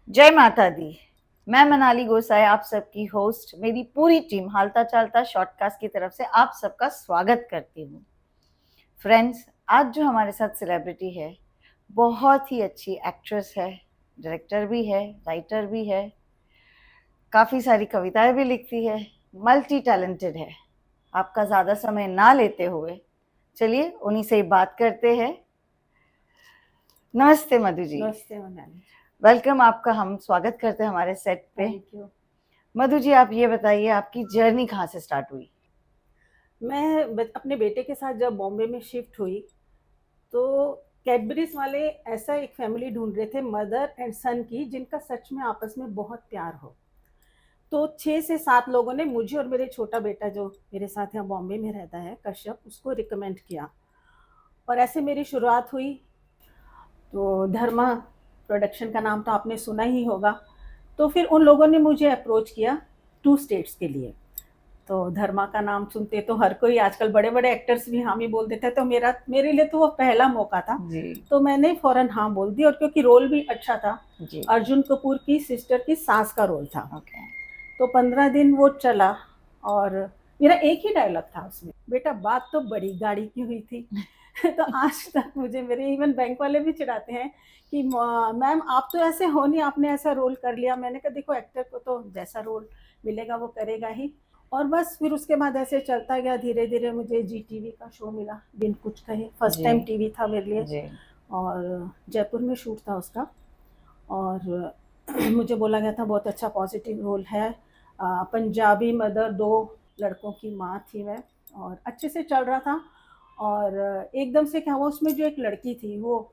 जय माता दी। मैं मनाली गोसाई आप सबकी होस्ट, मेरी पूरी टीम हालता चालता शॉर्टकास्ट की तरफ से आप सबका स्वागत करती हूँ। फ्रेंड्स, आज जो हमारे साथ सेलिब्रिटी है, बहुत ही अच्छी एक्ट्रेस है, डायरेक्टर भी है, राइटर भी है, काफ़ी सारी कविताएं भी लिखती है, मल्टी टैलेंटेड है। आपका ज़्यादा समय ना लेते हुए चलिए उन्हीं से ही बात करते हैं। नमस्ते मधु जी। नमस्ते मनाली। वेलकम, आपका हम स्वागत करते हैं हमारे सेट पे। Thank you. मधु जी, आप ये बताइए आपकी जर्नी कहाँ से स्टार्ट हुई? मैं अपने बेटे के साथ जब बॉम्बे में शिफ्ट हुई तो कैडबरीज वाले ऐसा एक फैमिली ढूंढ रहे थे, मदर एंड सन की, जिनका सच में आपस में बहुत प्यार हो। तो 6 से 7 लोगों ने मुझे और मेरे छोटा बेटा जो मेरे साथ यहाँ बॉम्बे में रहता है, कश्यप, उसको रिकमेंड किया और ऐसे मेरी शुरुआत हुई। तो धर्मा प्रोडक्शन का नाम तो आपने सुना ही होगा। तो फिर उन लोगों ने मुझे अप्रोच किया 2 स्टेट्स के लिए। तो धर्मा का नाम सुनते तो हर कोई, आजकल बड़े बड़े एक्टर्स भी हाँ ही बोल देते हैं, तो मेरे लिए तो वो पहला मौका था जी तो मैंने फौरन हाँ बोल दी। और क्योंकि रोल भी अच्छा था, जी। अर्जुन कपूर की सिस्टर की सास का रोल था। ओके। तो 15 दिन वो चला और मेरा एक ही डायलॉग था उसमें, बेटा बात तो बड़ी गाड़ी की हुई थी। तो आज तक मुझे मेरे इवन बैंक वाले भी चिढ़ाते हैं कि मैम आप तो ऐसे हो नहीं, आपने ऐसा रोल कर लिया। मैंने कहा देखो, एक्टर को तो जैसा रोल मिलेगा वो करेगा ही। और बस फिर उसके बाद ऐसे चलता गया, धीरे धीरे मुझे जी टीवी का शो मिला, बिन कुछ कहे, फर्स्ट टाइम टीवी था मेरे लिए। जी और जयपुर में शूट था उसका। और मुझे बोला गया था बहुत अच्छा पॉजिटिव रोल है। पंजाबी मदर, 2 लड़कों की माँ थी मैं, और अच्छे से चल रहा था। और एकदम से क्या हुआ, उसमें जो एक लड़की थी वो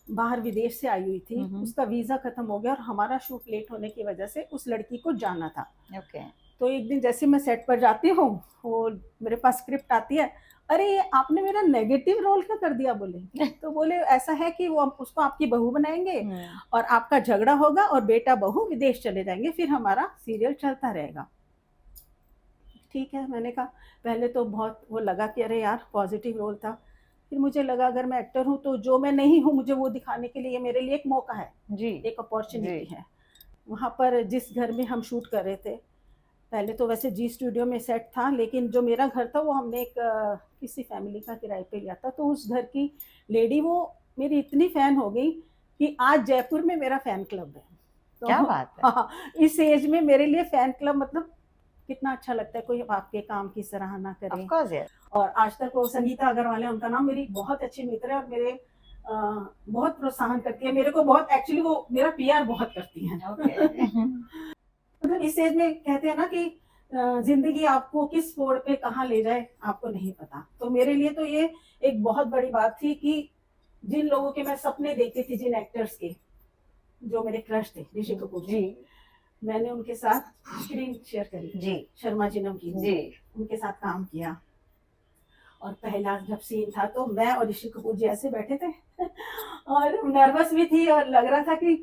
बाहर विदेश से आई हुई थी, उसका वीज़ा ख़त्म हो गया और हमारा शूट लेट होने की वजह से उस लड़की को जाना था। ओके। तो एक दिन जैसे मैं सेट पर जाती हूँ, वो मेरे पास स्क्रिप्ट आती है, अरे ये आपने मेरा नेगेटिव रोल क्या कर दिया बोले। तो बोले ऐसा है कि वो उसको आपकी बहू बनाएंगे और आपका झगड़ा होगा और बेटा बहू विदेश चले जाएंगे, फिर हमारा सीरियल चलता रहेगा। ठीक है, मैंने कहा। पहले तो बहुत वो लगा कि अरे यार पॉजिटिव रोल था। फिर मुझे लगा अगर मैं एक्टर हूँ तो जो मैं नहीं हूँ मुझे वो दिखाने के लिए मेरे लिए एक मौका है, जी एक अपॉर्चुनिटी है। वहाँ पर जिस घर में हम शूट कर रहे थे, पहले तो वैसे जी स्टूडियो में सेट था, लेकिन जो मेरा घर था वो हमने एक किसी फैमिली का किराए पे लिया था। तो उस घर की लेडी वो मेरी इतनी फ़ैन हो गई कि आज जयपुर में मेरा फ़ैन क्लब है। तो क्या बात है। हाँ, इस एज में मेरे लिए फ़ैन क्लब मतलब कितना अच्छा लगता है, कोई आपके काम की सराहना ऑफ करे। कोर्स यार। और आज तक वो संगीता अग्रवाल है, उनका नाम, मेरी बहुत अच्छी मित्र है और मेरे बहुत प्रोत्साहन करती है मेरे को, बहुत एक्चुअली वो मेरा पीआर बहुत करती हैं। ओके। मतलब इस एज में कहते हैं ना कि जिंदगी आपको किस मोड़ पे कहाँ ले जाए आपको नहीं पता। तो मेरे लिए तो ये एक बहुत बड़ी बात थी कि जिन लोगों के मैं सपने देखती थी, जिन एक्टर्स के जो मेरे क्रश थे, ऋषि कपूर जी, मैंने उनके साथ स्क्रीन शेयर करी जी शर्मा जी नमकीन जी, उनके साथ काम किया। और पहला जब सीन था तो मैं और ऋषि कपूर जी ऐसे बैठे थे और नर्वस भी थी और लग रहा था कि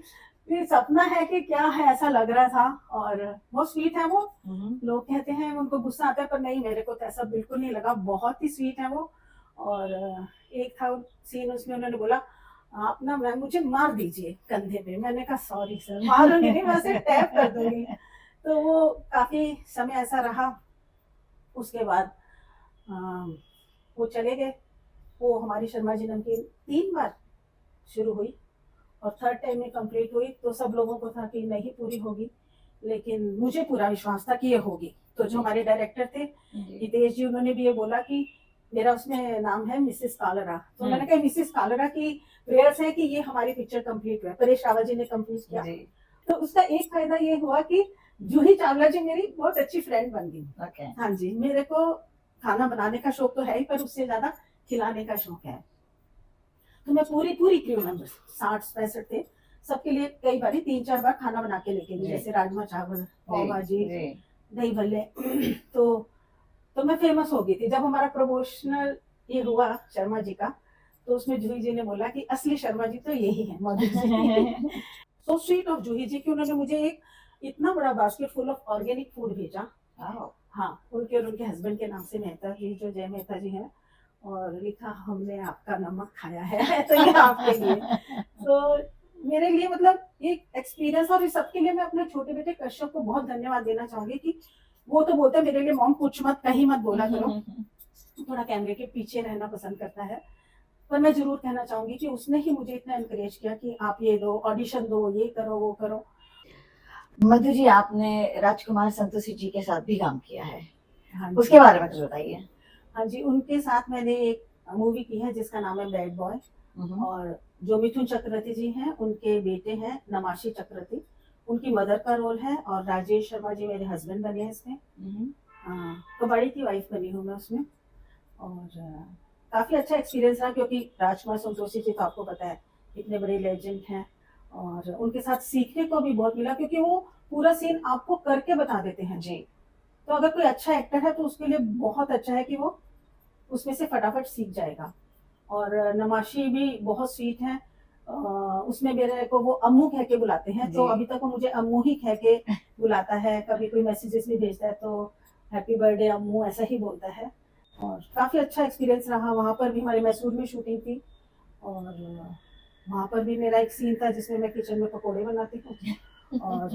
ये सपना है कि क्या है, ऐसा लग रहा था। और बहुत स्वीट है वो। लोग कहते हैं उनको गुस्सा आता है, पर नहीं, मेरे को तो ऐसा बिल्कुल नहीं लगा, बहुत ही स्वीट है वो। और एक था सीन, उसमें उन्होंने बोला आप ना मैम मुझे मार दीजिए कंधे पे। मैंने कहा सॉरी सर, मारूंगी नहीं, मैं ऐसे टैप कर दूंगी। तो वो काफी समय ऐसा रहा। उसके बाद वो चले गए। वो हमारी शर्मा जी नमकीन 3 बार शुरू हुई और थर्ड टाइम में कंप्लीट हुई। तो सब लोगों को था कि नहीं पूरी होगी, लेकिन मुझे पूरा विश्वास था कि ये होगी। तो जो हमारे डायरेक्टर थे हितेश जी, उन्होंने भी ये बोला कि मेरा उसमें नाम है मिसेस कालरा। तो मैंने कहा मिसेस कालरा की प्रेयर्स है कि ये हमारी पिक्चर कंप्लीट हुआ। परेश रावल जी ने कंप्लीट किया। तो उसका एक फायदा ये हुआ कि जूही चावला जी मेरी बहुत अच्छी फ्रेंड बन गई। हाँ जी, मेरे को खाना बनाने का शौक तो है ही, पर उससे ज्यादा खिलाने का शौक है। तो मैं पूरी पूरी क्रू मेंबर 60-65 थे, सबके लिए कई बार 3-4 बार खाना बना के लेके गई, जैसे राजमा चावल, पाव भाजी, दही भल्ले। तो मैं फेमस हो गई थी। जब हमारा प्रमोशनल ये हुआ शर्मा जी का, तो उसमें जूही जी ने बोला कि असली शर्मा जी तो यही है, Madhu ji. So sweet of जूही जी कि उन्होंने मुझे एक इतना बड़ा basket full of organic food भेजा। हाँ, उनके और उनके हस्बैंड के नाम से, मेहता जी, जो जय मेहता जी हैं, और लिखा हमने आपका नमक खाया है तो ये आपके लिए। तो मेरे लिए मतलब एक एक्सपीरियंस, और इस सबके लिए मैं अपने छोटे बेटे कश्यप को बहुत धन्यवाद देना चाहूंगी कि वो तो बोलते हैं मेरे लिए मॉम कुछ मत, कहीं मत बोला करो, थोड़ा कैमरे के पीछे रहना पसंद करता है। पर मैं जरूर कहना चाहूंगी कि उसने ही मुझे इतना एनकरेज किया कि आप ये दो, ऑडिशन दो, ये करो, वो करो। मधु जी, आपने राजकुमार संतोषी जी के साथ भी काम किया है, हाँ उसके बारे में कुछ बताइए। हाँ जी, उनके साथ मैंने एक मूवी की है जिसका नाम है बैड बॉय, और जो मिथुन चक्रवर्ती जी हैं उनके बेटे हैं नमाशी चक्रवर्ती, उनकी मदर का रोल है, और राजेश शर्मा जी मेरे हस्बैंड बने हैं इसमें। कबाड़ी की वाइफ बनी हूँ मैं उसमें। और काफी अच्छा एक्सपीरियंस रहा, क्योंकि राजकुमार संतोषी जी तो आपको पता है इतने बड़े लेजेंड हैं, और उनके साथ सीखने को भी बहुत मिला, क्योंकि वो पूरा सीन आपको करके बता देते हैं जी। तो अगर कोई अच्छा एक्टर है तो उसके लिए बहुत अच्छा है कि वो उसमें से फटाफट सीख जाएगा। और नमाशी भी बहुत स्वीट है, उसमें मेरे को वो अम्मू कह के बुलाते हैं, तो अभी तक वो मुझे अम्मू ही कह के बुलाता है, कभी कोई मैसेजेस भी भेजता है तो हैप्पी बर्थडे अम्मू ऐसा ही बोलता है। और काफी अच्छा एक्सपीरियंस रहा। वहां पर भी हमारे मैसूर में शूटिंग थी, और वहां पर भी मेरा एक सीन था जिसमें मैं किचन में पकोड़े बनाती हूँ, और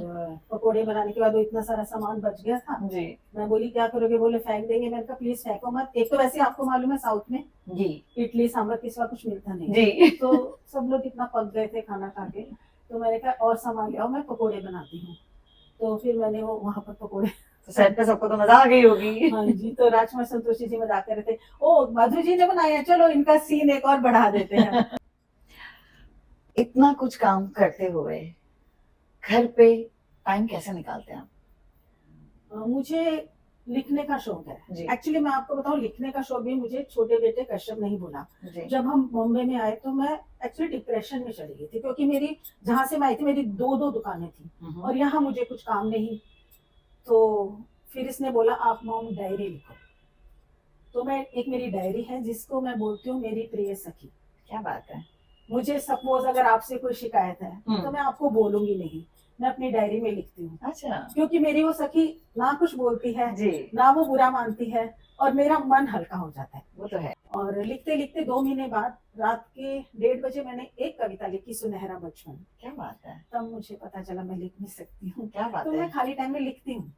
पकोड़े बनाने के बाद वो इतना सारा सामान बच गया था जी। मैं बोली क्या करोगे, बोले फेंक देंगे। मैंने कहा प्लीज फेंको मत, एक तो वैसे आपको मालूम है साउथ में जी इडली सांभर के सिवा कुछ मिलता नहीं जी। तो सब लोग इतना पक गए थे खाना खा के, तो मैंने कहा और सामान ले आओ, मैं पकोड़े बनाती हूँ। तो फिर मैंने वो वहां पर पकोड़े, तो सेट पे सबको तो मजा आ गई होगी। हाँ जी, तो राजकुमार संतोषी जी मजाक कर रहे थे, ओ मधु जी ने बनाया, चलो इनका सीन एक और बढ़ा देते हैं। इतना कुछ काम करते हुए घर पे टाइम कैसे निकालते हैं आप? मुझे लिखने का शौक है। एक्चुअली मैं आपको बताऊं, लिखने का शौक भी मुझे छोटे बेटे कश्यप नहीं बोला। जब हम बॉम्बे में आए तो मैं एक्चुअली डिप्रेशन में चली गई थी, क्योंकि मेरी जहां से मैं आई थी मेरी दो दुकानें थी, और यहाँ मुझे कुछ काम नहीं। तो फिर इसने बोला आप मॉम डायरी लिखो। तो मैं एक मेरी डायरी है जिसको मैं बोलती हूँ मेरी प्रिय सखी। क्या बात है। मुझे सपोज अगर आपसे कोई शिकायत है तो मैं आपको बोलूंगी नहीं, मैं अपनी डायरी में लिखती हूँ। अच्छा। क्योंकि मेरी वो सखी ना कुछ बोलती है जी, ना वो बुरा मानती है, और मेरा मन हल्का हो जाता है। वो तो है। और लिखते लिखते 2 महीने बाद रात के 1:30 बजे मैंने एक कविता लिखी, सुनहरा बचपन। क्या बात है। तब मुझे पता चला मैं लिख भी सकती हूँ। क्या बात तो है। मैं खाली टाइम में लिखती हूँ।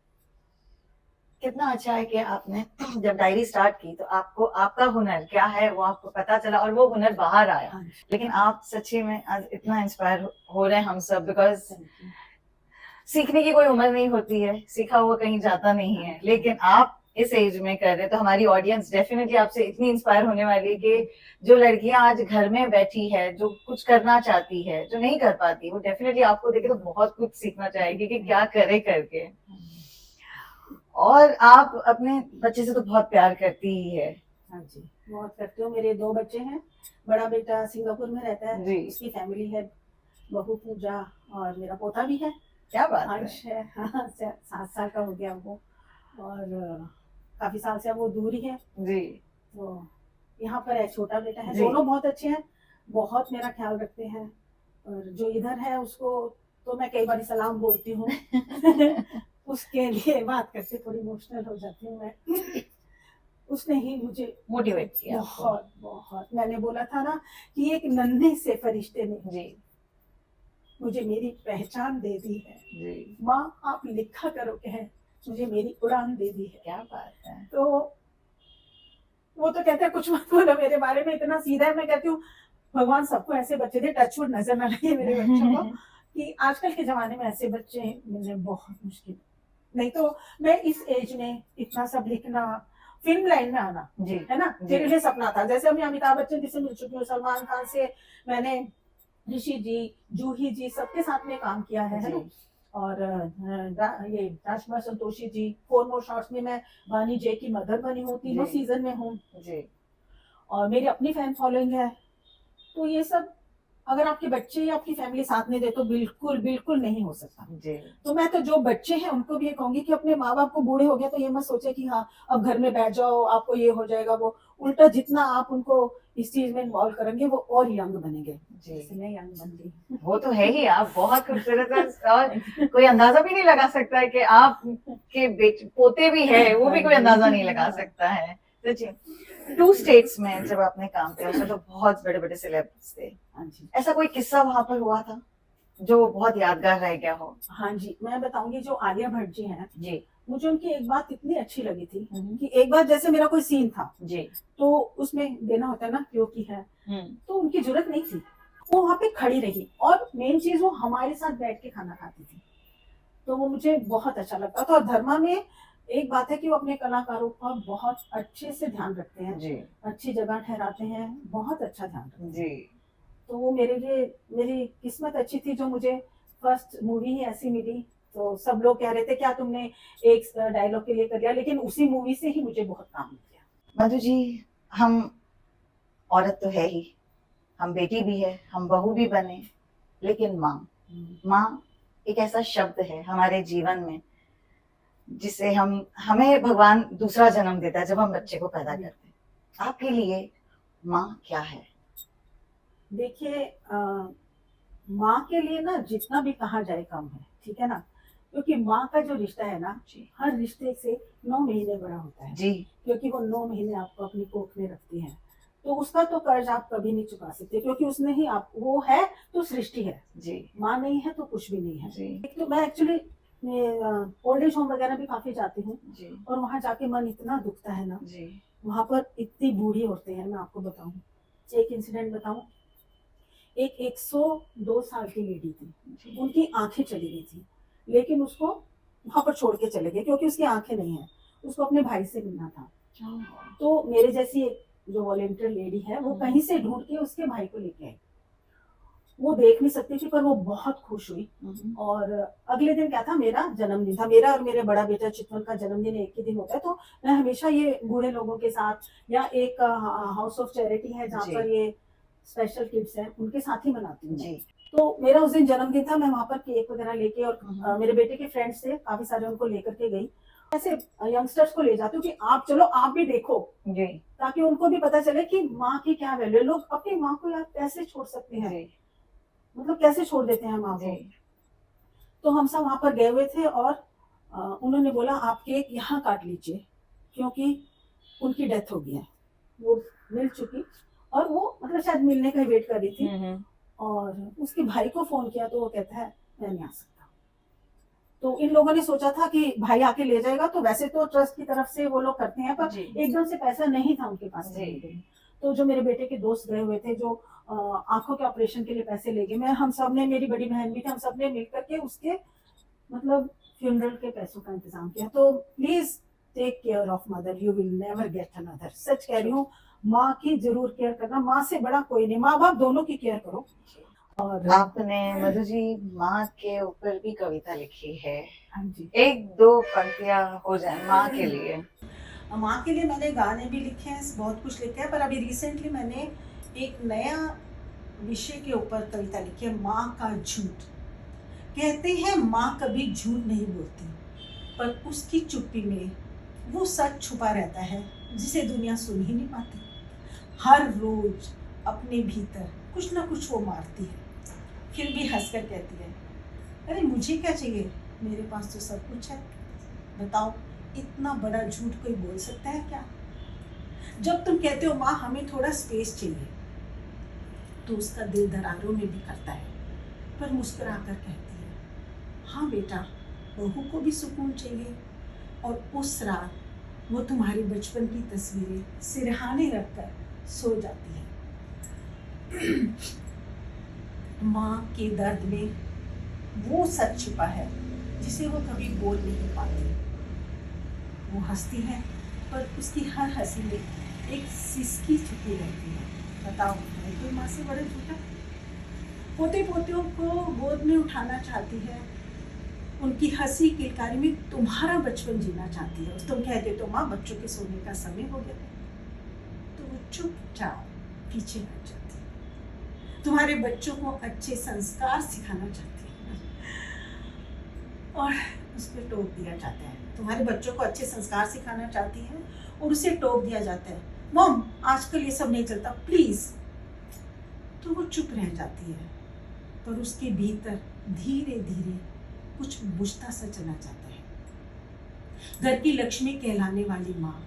कितना अच्छा है कि आपने जब डायरी स्टार्ट की तो आपको आपका हुनर क्या है वो आपको पता चला, और वो हुनर बाहर आया। हाँ। लेकिन आप सच्ची में आज इतना इंस्पायर हो रहे हैं हम सब, बिकॉज सीखने की कोई उम्र नहीं होती है, सीखा हुआ कहीं जाता नहीं है, लेकिन आप इस एज में कर रहे हैं तो हमारी ऑडियंस डेफिनेटली आपसे इतनी इंस्पायर होने वाली है कि जो लड़कियां आज घर में बैठी है, जो कुछ करना चाहती है, जो नहीं कर पाती, वो डेफिनेटली आपको देखे तो बहुत कुछ सीखना चाहेगी कि क्या करे करके। और आप अपने बच्चे से तो बहुत प्यार करती ही है। हाँ जी, बहुत करती हूँ। मेरे 2 बच्चे हैं, बड़ा बेटा सिंगापुर में रहता है जी, उसकी फैमिली है, बहू पूजा, और मेरा पोता भी है। क्या बात अंश है, हाँ 7 साल का हो गया वो, और काफी साल से अब वो दूर ही है जी। तो यहाँ पर है, छोटा बेटा है, दोनों बहुत अच्छे हैं, बहुत मेरा ख्याल रखते हैं। और जो इधर है उसको तो मैं कई बार सलाम बोलती हूँ। उसके लिए बात करके थोड़ी इमोशनल हो जाती हूँ मैं। उसने ही मुझे मोटिवेट किया बहुत बहुत। मैंने बोला था ना कि एक नन्हे से फरिश्ते ने जी मुझे मेरी पहचान दे दी है जी। माँ आप लिखा करो कह मुझे मेरी उड़ान दे दी है। क्या बात है। तो वो तो कहते हैं कुछ मत बोलो मेरे बारे में, इतना सीधा है। मैं कहती हूँ भगवान सबको ऐसे बच्चे दे, टचवुड नजर ना लगे मेरे बच्चों को। कि आजकल के जमाने में ऐसे बच्चे मिलने बहुत मुश्किल, नहीं तो मैं इस एज में इतना सब लिखना, फिल्म लाइन में आना जी, है ना, मेरे लिए सपना था। जैसे अभी अमिताभ बच्चन जी से मिल चुकी हूँ, सलमान खान से मैंने, ऋषि जी, जूही जी, सबके साथ में काम किया है ना। और ये राजकुमार संतोषी जी, 4 मोर शॉट्स में मैं वानी जे की मदर बनी हूँ, तीनों सीजन में हूँ जी। और मेरी अपनी फैन फॉलोइंग है। तो ये सब अगर आपके बच्चे या आपकी फैमिली साथ नहीं दे तो बिल्कुल बिल्कुल नहीं हो सकता जी। तो मैं तो जो बच्चे हैं उनको भी ये कहूंगी कि अपने माँ बाप को बूढ़े हो गया तो ये मत सोचे कि हाँ अब घर में बैठ जाओ, आपको ये हो जाएगा वो। उल्टा जितना आप उनको इस चीज में इन्वॉल्व करेंगे वो और यंग बनेंगे जी। मैं यंग बन गई। वो तो है ही, आप बहुत खूबसूरत है, और कोई अंदाजा भी नहीं लगा सकता है कि आप के पोते भी है, वो भी कोई अंदाजा नहीं लगा सकता है। सच्ची 2 स्टेट्स में जब आपने काम किया उसमें तो बहुत बड़े बड़े सेलिब्रिटीज थे, ऐसा कोई किस्सा वहां पर हुआ था? जो बहुत यादगार रह गया हो? हाँ जी, मैं बताऊंगी जो आलिया भट्ट जी हैं, जी। मुझे उनकी एक बात इतनी अच्छी लगी थी कि एक बार जैसे मेरा कोई सीन था, जी। तो उसमें देना होता है ना क्योंकि है, तो उनकी जरूरत नहीं थी, वो वहां पे खड़ी रही और मेन चीज वो हमारे साथ बैठ के खाना खाती थी, तो वो मुझे बहुत अच्छा लगता था। और धर्मा में एक बात है कि वो अपने कलाकारों का बहुत अच्छे से ध्यान रखते हैं, जी। अच्छी जगह ठहराते हैं, बहुत अच्छा ध्यान रखते हैं। जी। तो वो मेरे लिए, मेरी किस्मत अच्छी थी जो मुझे फर्स्ट मूवी ही ऐसी मिली। तो सब लोग कह रहे थे क्या तुमने एक डायलॉग के लिए कर लिया, लेकिन उसी मूवी से ही मुझे बहुत काम मिल गया। मधु जी, हम औरत तो है ही, हम बेटी भी है, हम बहू भी बने, लेकिन माँ एक ऐसा शब्द है हमारे जीवन में जिसे हमें भगवान दूसरा जन्म देता है जब हम बच्चे को पैदा करते हैं। आपके लिए माँ क्या है? देखिए, माँ के लिए ना जितना भी कहा जाए कम है, ठीक है ना, क्योंकि माँ का जो रिश्ता है ना, हर रिश्ते से 9 महीने बड़ा होता है जी। क्योंकि वो 9 महीने आपको अपनी कोख में रखती है, तो उसका तो कर्ज आप कभी नहीं चुका सकते, क्योंकि उसने ही आप, वो है तो सृष्टि है जी, माँ नहीं है तो कुछ भी नहीं है जी। एक तो मैं एक्चुअली ओल्ड एज होम वगैरह भी काफी जाती हूँ और वहां जाके मन इतना दुखता है ना जी। वहां पर इतनी बूढ़ी औरतें हैं, मैं आपको बताऊं, एक इंसिडेंट बताऊं, एक 102 साल की लेडी थी, उनकी आंखें चली गई थी, लेकिन उसको वहां पर छोड़ के चले गए क्योंकि उसकी आंखें नहीं है, उसको अपने भाई से मिलना था। तो मेरे जैसी एक जो वॉलेंटियर लेडी है वो कहीं से ढूंढ के उसके भाई को लेके आई, वो देख नहीं सकती थी पर वो बहुत खुश हुई। और अगले दिन क्या था, मेरा जन्मदिन था, मेरा और मेरे बड़ा बेटा चितवन का जन्मदिन एक ही दिन होता है, तो मैं हमेशा ये बूढ़े लोगों के साथ या एक हाउस ऑफ चैरिटी है जहाँ पर ये स्पेशल किड्स हैं उनके साथ ही मनाती हूँ। तो मेरा उस दिन जन्मदिन था, मैं वहां पर केक वगैरह लेके और मेरे बेटे के फ्रेंड्स थे काफी सारे, उनको लेकर के गई। ऐसे यंगस्टर्स को ले जाती हूँ कि आप चलो आप भी देखो जी, ताकि उनको भी पता चले कि माँ की क्या वैल्यू है। लोग अपनी माँ को यार कैसे छोड़ सकते हैं, मतलब कैसे छोड़ देते हैं माँ को। तो हम सब वहां पर गए हुए थे और उन्होंने बोला आप केक यहाँ काट लीजिए क्योंकि उनकी डेथ हो गई है, वो मिल चुकी और वो मतलब शायद मिलने का वेट कर रही थी। और उसके भाई को फोन किया तो वो कहता है मैं नहीं आ सकता। तो इन लोगों ने सोचा था कि भाई आके ले जाएगा, तो वैसे तो ट्रस्ट की तरफ से वो लोग करते हैं, पर एकदम से पैसा नहीं था उनके पास। तो जो मेरे बेटे के दोस्त गए हुए थे जो आंखों के ऑपरेशन के लिए पैसे ले गए, मैं हम सब ने, मेरी बड़ी बहन भी थी, हम सब ने मिल करके उसके मतलब फ्यूनरल के पैसों का इंतजाम किया। तो please take care of mother, you will never get another. सच कह रही हूँ, माँ की जरूर केयर करना, माँ से बड़ा कोई नहीं, माँ बाप दोनों की केयर करो। और आपने मधु जी माँ के ऊपर भी कविता लिखी है। हाँ जी, एक दो पंक्तियां हो जाए माँ के लिए। माँ के लिए मैंने गाने भी लिखे हैं, बहुत कुछ लिखा है, पर अभी रिसेंटली मैंने एक नया विषय के ऊपर कविता लिखी है, माँ का झूठ। कहते हैं माँ कभी झूठ नहीं बोलती, पर उसकी चुप्पी में वो सच छुपा रहता है जिसे दुनिया सुन ही नहीं पाती। हर रोज अपने भीतर कुछ ना कुछ वो मारती है, फिर भी हंसकर कहती है अरे मुझे क्या चाहिए, मेरे पास तो सब कुछ है। बताओ इतना बड़ा झूठ कोई बोल सकता है क्या? जब तुम कहते हो माँ हमें थोड़ा स्पेस चाहिए, तो उसका दिल दरारों में भी करता है, पर मुस्कुराकर कहती है हाँ बेटा, बहू को भी सुकून चाहिए। और उस रात वो तुम्हारी बचपन की तस्वीरें सिरहाने रखकर सो जाती है। माँ के दर्द में वो सच छिपा है जिसे वो कभी बोल नहीं पाती। वो हंसती है पर उसकी हर हंसी में एक सिसकी छुपी रहती है। बताओ मैं कोई माँ से बड़े झूठा? पोते पोतियों को गोद में उठाना चाहती है, उनकी हंसी किलकारी में तुम्हारा बचपन जीना चाहती है। तुम कहते तो माँ बच्चों के सोने का समय हो गया, तो वो चुपचाप पीछे हट जाती है। तुम्हारे बच्चों को अच्छे संस्कार सिखाना चाहती है और उस पर टोक दिया जाता है। तुम्हारे बच्चों को अच्छे संस्कार सिखाना चाहती है और उसे टोक दिया जाता है, मॉम आजकल ये सब नहीं चलता प्लीज। तो वो चुप रह जाती है, पर उसके भीतर धीरे धीरे कुछ बुझता सा चला जाता है। घर की लक्ष्मी कहलाने वाली माँ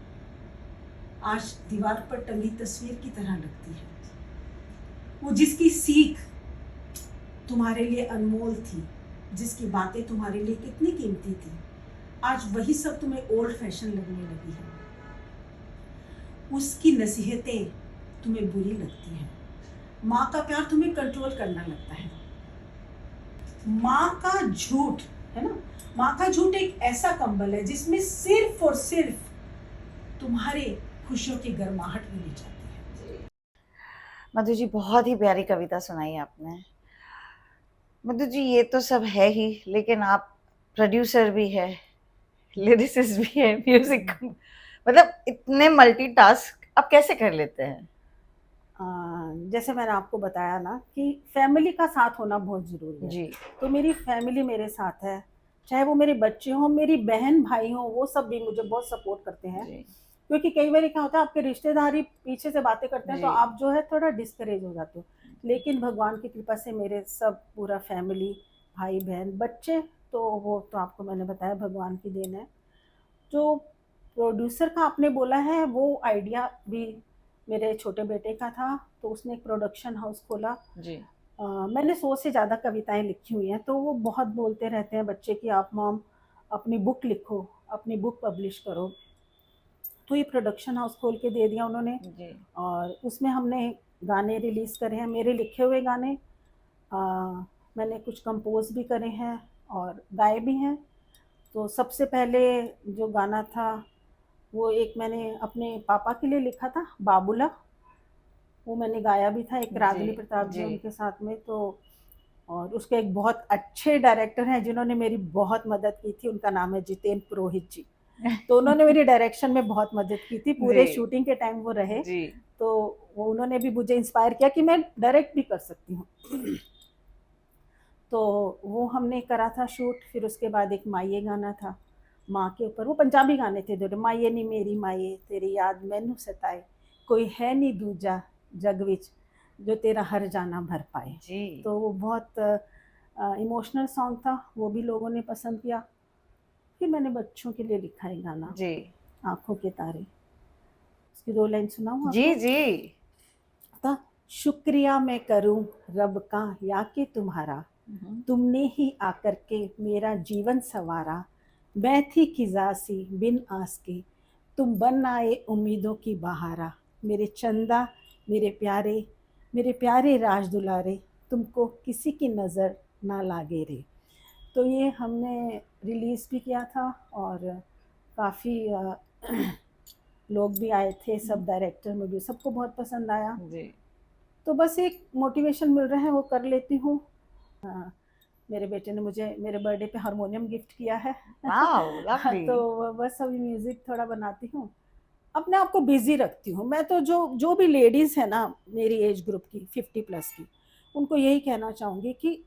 आज दीवार पर टंगी तस्वीर की तरह लगती है। वो जिसकी सीख तुम्हारे लिए अनमोल थी, जिसकी बातें तुम्हारे लिए कितनी कीमती थी, आज वही सब तुम्हें ओल्ड फैशन लगने लगी है। उसकी नसीहतें तुम्हें बुरी लगती हैं, माँ का प्यार तुम्हें कंट्रोल करना लगता है। माँ का झूठ है ना, माँ का झूठ एक ऐसा कंबल है जिसमें सिर्फ और सिर्फ तुम्हारे खुशियों की गर्माहट मिली जाती है। मधु जी, बहुत ही प्यारी कविता सुनाई आपने। मधु जी, ये तो सब है ही, लेकिन आप प्रोड्यूसर भी है, लिरिसिस्ट भी है, म्यूजिक, मतलब इतने मल्टीटास्क आप कैसे कर लेते हैं? जैसे मैंने आपको बताया ना कि फैमिली का साथ होना बहुत ज़रूरी है। जी। तो मेरी फैमिली मेरे साथ है, चाहे वो मेरे बच्चे हों, मेरी बहन भाई हों, वो सब भी मुझे बहुत सपोर्ट करते हैं। जी। क्योंकि कई बार क्या होता है, आपके रिश्तेदारी पीछे से बातें करते हैं तो जी। आप जो है थोड़ा डिस्करेज हो जाते हो। लेकिन भगवान की कृपा से मेरे सब पूरा फैमिली, भाई बहन बच्चे, तो वो तो आपको मैंने बताया भगवान की देन है। जो प्रोड्यूसर का आपने बोला है, वो आइडिया भी मेरे छोटे बेटे का था, तो उसने एक प्रोडक्शन हाउस खोला। जी। मैंने 100 से ज़्यादा कविताएं लिखी हुई हैं, तो वो बहुत बोलते रहते हैं बच्चे कि आप मॉम अपनी बुक लिखो, अपनी बुक पब्लिश करो। तो ये प्रोडक्शन हाउस खोल के दे दिया उन्होंने, जी। और उसमें हमने गाने रिलीज़ करे हैं, मेरे लिखे हुए गाने। मैंने कुछ कंपोज भी करे हैं और गाए भी हैं। तो सबसे पहले जो गाना था, वो एक मैंने अपने पापा के लिए लिखा था, बाबूला। वो मैंने गाया भी था, एक रागनी प्रताप जी जी। उनके साथ में। तो और उसके एक बहुत अच्छे डायरेक्टर हैं जिन्होंने मेरी बहुत मदद की थी, उनका नाम है जितेंद्र पुरोहित जी। तो उन्होंने मेरी डायरेक्शन में बहुत मदद की थी, पूरे जी। शूटिंग के टाइम वो रहे। जी। तो वो उन्होंने भी मुझे इंस्पायर किया कि मैं डायरेक्ट भी कर सकती हूँ। तो वो हमने करा था शूट। फिर उसके बाद एक माये गाना था माँ के ऊपर, वो पंजाबी गाने थे दोनों। माये नी मेरी माये तेरी याद मैनू सताए, कोई है नी दूजा जग विच जो तेरा हर जाना भर पाए। जी। तो वो बहुत इमोशनल सॉन्ग था, वो भी लोगों ने पसंद किया। फिर मैंने बच्चों के लिए लिखा है गाना, जी। आंखों के तारे। उसकी 2 लाइन सुनाऊँ जी। आपको? जी। था, शुक्रिया मैं करूं रब का या कि तुम्हारा, तुमने ही आकर के मेरा जीवन संवारा। मैं थी खिजा सी बिन आस के, तुम बन आए उम्मीदों की बहारा। मेरे चंदा, मेरे प्यारे राज दुलारे, तुमको किसी की नज़र ना लागे रे। तो ये हमने रिलीज़ भी किया था, और काफ़ी लोग भी आए थे, सब डायरेक्टर में भी सबको बहुत पसंद आया। जी। तो बस एक मोटिवेशन मिल रहा है, वो कर लेती हूँ। हाँ, मेरे बेटे ने मुझे मेरे बर्थडे पे हारमोनियम गिफ्ट किया है। Wow, lovely. तो बस अभी म्यूज़िक थोड़ा बनाती हूँ, अपने आप को बिज़ी रखती हूँ। मैं तो जो जो भी लेडीज़ है ना मेरी एज ग्रुप की, 50 प्लस की, उनको यही कहना चाहूँगी कि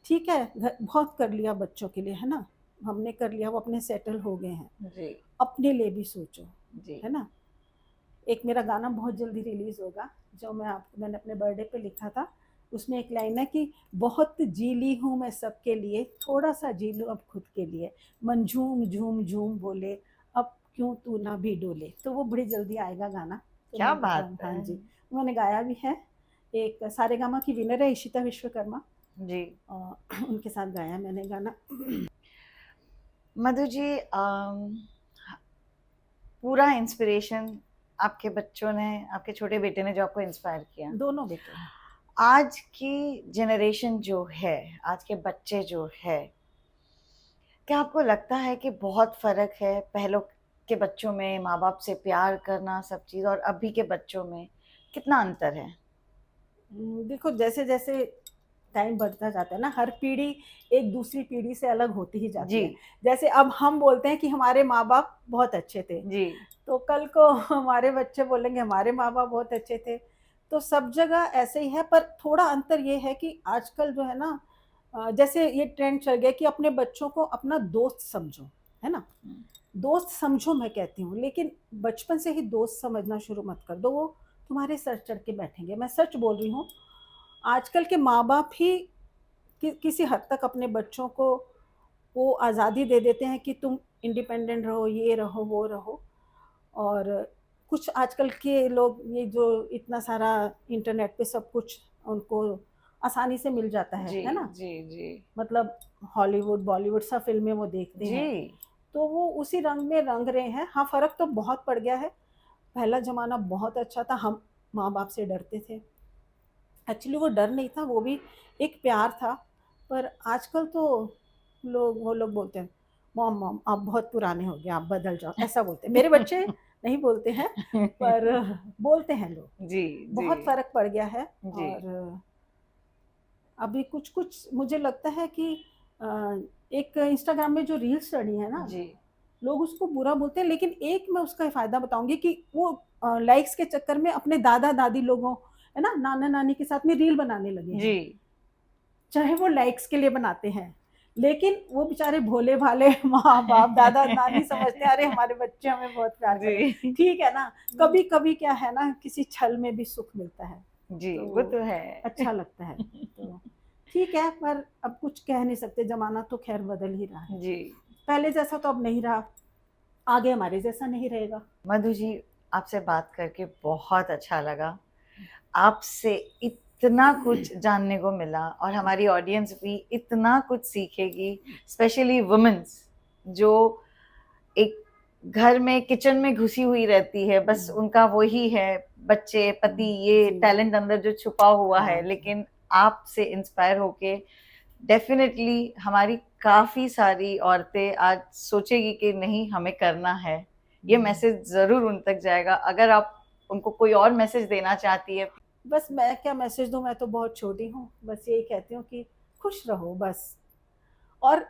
ठीक है, बहुत कर लिया बच्चों के लिए, है ना? हमने कर लिया, वो अपने सेटल हो गए हैं। जी। अपने लिए भी सोचो, जी। है ना? एक मेरा गाना बहुत जल्दी रिलीज़ होगा, जो मैंने अपने बर्थडे पे लिखा था। उसमें एक लाइन है कि बहुत जी ली हूँ मैं सबके लिए, थोड़ा-सा जी लूँ अब खुद के लिए। मन झूम, झूम, झूम बोले, अब क्यों तू ना भी डोले। तो वो बड़ी जल्दी आएगा गाना। तो क्या मैं बात हाँ है। जी, मैंने गाया भी है। एक सारेगामा की विनर है इशिता विश्वकर्मा, जी। उनके साथ गाया मैंने गाना। मधु जी, पूरा इंस्पिरेशन आपके बच्चों ने, आपके छोटे बेटे ने जो आपको इंस्पायर किया। दोनों बेटे हैं। आज की जनरेशन जो है, आज के बच्चे जो है, क्या आपको लगता है कि बहुत फर्क है पहले के बच्चों में माँ बाप से प्यार करना सब चीज़, और अभी के बच्चों में कितना अंतर है? देखो, जैसे-जैसे टाइम बढ़ता जाता है ना, हर पीढ़ी एक दूसरी पीढ़ी से अलग होती ही जाती जी। है। जैसे अब हम बोलते हैं कि हमारे माँ-बाप बहुत अच्छे थे, जी। तो कल को हमारे बच्चे बोलेंगे हमारे माँ-बाप बहुत अच्छे थे। तो सब जगह ऐसे ही है, पर थोड़ा अंतर ये है कि आजकल जो है ना, जैसे ये ट्रेंड चल गया कि अपने बच्चों को अपना दोस्त समझो, है ना? दोस्त समझो मैं कहती हूँ, लेकिन बचपन से ही दोस्त समझना शुरू मत कर दो, वो तुम्हारे सर चढ़ के बैठेंगे। मैं सच बोल रही हूँ। आजकल के माँ-बाप ही किसी हद तक अपने बच्चों को वो आज़ादी दे देते हैं कि तुम इंडिपेंडेंट रहो, ये रहो, वो रहो। और कुछ आजकल के लोग ये जो इतना सारा इंटरनेट पे सब कुछ उनको आसानी से मिल जाता जी है ना। जी जी मतलब हॉलीवुड बॉलीवुड सब फिल्में वो देखते हैं, जी तो वो उसी रंग में रंग रहे हैं। हाँ, फर्क तो बहुत पड़ गया है। पहला जमाना बहुत अच्छा था, हम माँ बाप से डरते थे। एक्चुअली वो डर नहीं था, वो भी एक प्यार था। पर आजकल तो वो लोग बोलते हैं, मॉम मॉम आप बहुत पुराने हो गए, आप बदल जाओ, ऐसा बोलते हैं। मेरे बच्चे नहीं बोलते हैं, पर बोलते हैं लोग। जी जी बहुत फर्क पड़ गया है। जी और अभी कुछ कुछ मुझे लगता है कि एक इंस्टाग्राम में जो रील्स चढ़ी है ना, जी लोग उसको बुरा बोलते हैं, लेकिन एक मैं उसका फायदा बताऊंगी कि वो लाइक्स के चक्कर में अपने दादा दादी लोगों, है ना, नाना नानी के साथ में रील बनाने लगे जी हैं। चाहे वो लाइक्स के लिए बनाते हैं, लेकिन वो बेचारे भोले भाले माँ बाप दादा नानी समझते हैं अरे हमारे बच्चे हमें बहुत प्यार करें। जी ठीक है ना, कभी कभी क्या है ना, किसी छल में भी सुख मिलता है, जी तो वो तो है। अच्छा लगता है। तो ठीक है, पर अब कुछ कह नहीं सकते, जमाना तो खैर बदल ही रहा है। जी पहले जैसा तो अब नहीं रहा, आगे हमारे जैसा नहीं रहेगा। मधु जी, आपसे बात करके बहुत अच्छा लगा। आपसे इतना कुछ जानने को मिला और हमारी ऑडियंस भी इतना कुछ सीखेगी, स्पेशली वुमेन्स जो एक घर में किचन में घुसी हुई रहती है, बस उनका वही है बच्चे पति, ये जी। टैलेंट अंदर जो छुपा हुआ है। हाँ। लेकिन आपसे इंस्पायर होके डेफिनेटली हमारी काफी सारी औरतें आज सोचेगी कि नहीं हमें करना है। ये मैसेज जरूर उन तक जाएगा। अगर आप उनको कोई और मैसेज देना चाहती है। बस मैं क्या मैसेज दूं, मैं तो बहुत छोटी हूँ, बस यही कहती हूँ कि खुश रहो बस। और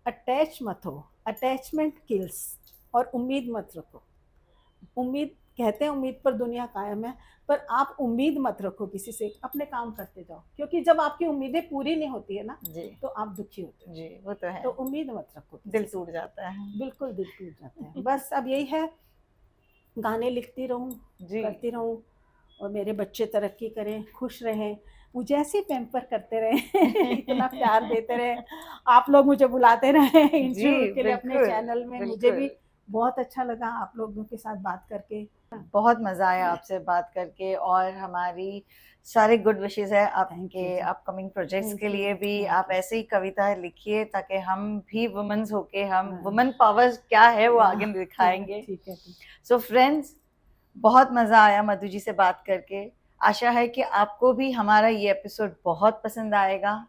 अटैच मत हो, अटैचमेंट किल्स। और उम्मीद मत रखो। उम्मीद, कहते हैं उम्मीद पर दुनिया कायम है, पर आप उम्मीद मत रखो किसी से, अपने काम करते जाओ, क्योंकि जब आपकी उम्मीदें पूरी नहीं होती है ना, जी तो आप दुखी होते हो। जी वो तो है, तो उम्मीद मत रखो, दिल टूट जाता है। बिल्कुल दिल टूट जाता है। बस अब यही है, गाने लिखती रहूं, जी करती रहूं, और मेरे बच्चे तरक्की करें, खुश रहें, मुझे ऐसे पैम्पर करते रहें इतना प्यार देते रहें, आप लोग मुझे बुलाते रहें जी इंटरव्यू के लिए अपने बिल्कुल चैनल में। मुझे भी बिल्कुल, बहुत अच्छा लगा आप लोगों के साथ बात करके। बहुत मजा आया आपसे बात करके। और हमारी सारे गुड विशेस है Thank आपके you, जी। अपकमिंग प्रोजेक्ट्स Thank के you, लिए भी। thank आप you। ऐसे ही कविताएं लिखिए ताकि हम भी वुमेन्स होके हम हाँ। वुमेन पावर क्या है वो आगे हाँ, दिखाएंगे। ठीक है, ठीक। सो फ्रेंड्स, बहुत मजा आया मधु जी से बात करके। आशा है कि आपको भी हमारा ये एपिसोड बहुत पसंद आएगा।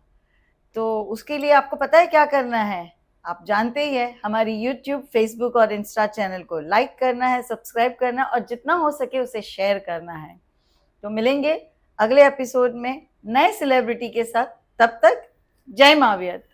तो उसके लिए आपको पता है क्या करना है, आप जानते ही है, हमारी YouTube, Facebook और इंस्टा चैनल को लाइक करना है, सब्सक्राइब करना है और जितना हो सके उसे शेयर करना है। तो मिलेंगे अगले एपिसोड में नए सेलिब्रिटी के साथ। तब तक जय मावियत।